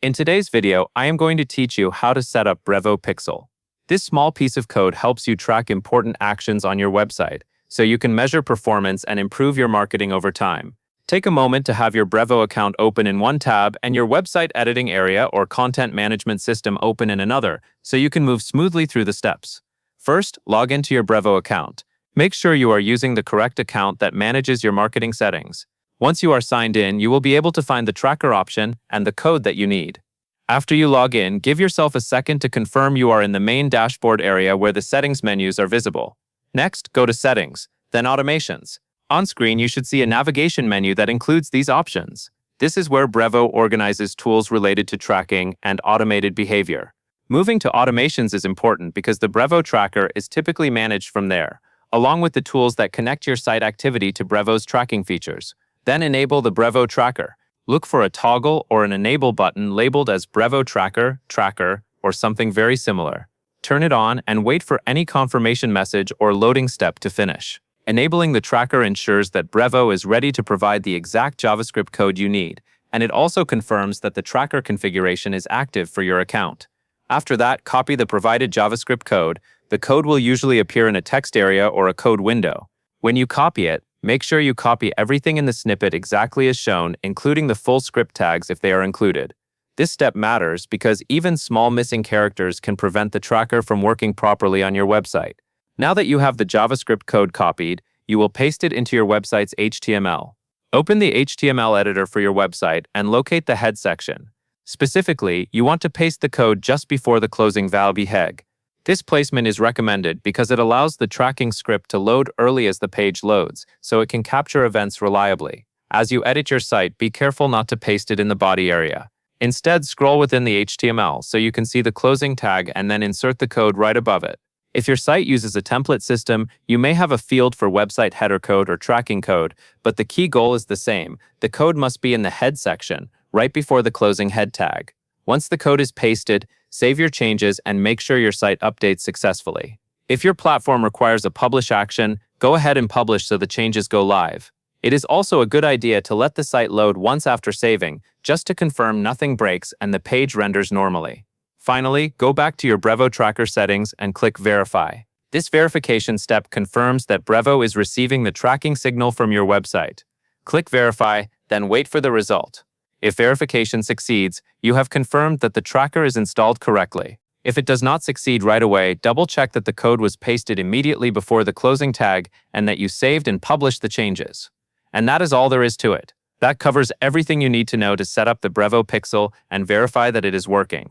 In today's video, I am going to teach you how to set up Brevo Pixel. This small piece of code helps you track important actions on your website, so you can measure performance and improve your marketing over time. Take a moment to have your Brevo account open in one tab and your website editing area or content management system open in another, so you can move smoothly through the steps. First, log into your Brevo account. Make sure you are using the correct account that manages your marketing settings. Once you are signed in, you will be able to find the tracker option and the code that you need. After you log in, give yourself a second to confirm you are in the main dashboard area where the settings menus are visible. Next, go to Settings, then Automations. On screen, you should see a navigation menu that includes these options. This is where Brevo organizes tools related to tracking and automated behavior. Moving to Automations is important because the Brevo tracker is typically managed from there, along with the tools that connect your site activity to Brevo's tracking features. Then enable the Brevo tracker. Look for a toggle or an enable button labeled as Brevo tracker, or something very similar. Turn it on and wait for any confirmation message or loading step to finish. Enabling the tracker ensures that Brevo is ready to provide the exact JavaScript code you need, and it also confirms that the tracker configuration is active for your account. After that, copy the provided JavaScript code. The code will usually appear in a text area or a code window. When you copy it, make sure you copy everything in the snippet exactly as shown, including the full script tags if they are included. This step matters because even small missing characters can prevent the tracker from working properly on your website. Now that you have the JavaScript code copied, you will paste it into your website's HTML. Open the HTML editor for your website and locate the head section. Specifically, you want to paste the code just before the closing valby heg. This placement is recommended because it allows the tracking script to load early as the page loads, so it can capture events reliably. As you edit your site, be careful not to paste it in the body area. Instead, scroll within the HTML so you can see the closing tag and then insert the code right above it. If your site uses a template system, you may have a field for website header code or tracking code, but the key goal is the same. The code must be in the head section, right before the closing head tag. Once the code is pasted, save your changes and make sure your site updates successfully. If your platform requires a publish action, go ahead and publish so the changes go live. It is also a good idea to let the site load once after saving, just to confirm nothing breaks and the page renders normally. Finally, go back to your Brevo tracker settings and click Verify. This verification step confirms that Brevo is receiving the tracking signal from your website. Click Verify, then wait for the result. If verification succeeds, you have confirmed that the tracker is installed correctly. If it does not succeed right away, double-check that the code was pasted immediately before the closing tag and that you saved and published the changes. And that is all there is to it. That covers everything you need to know to set up the Brevo Pixel and verify that it is working.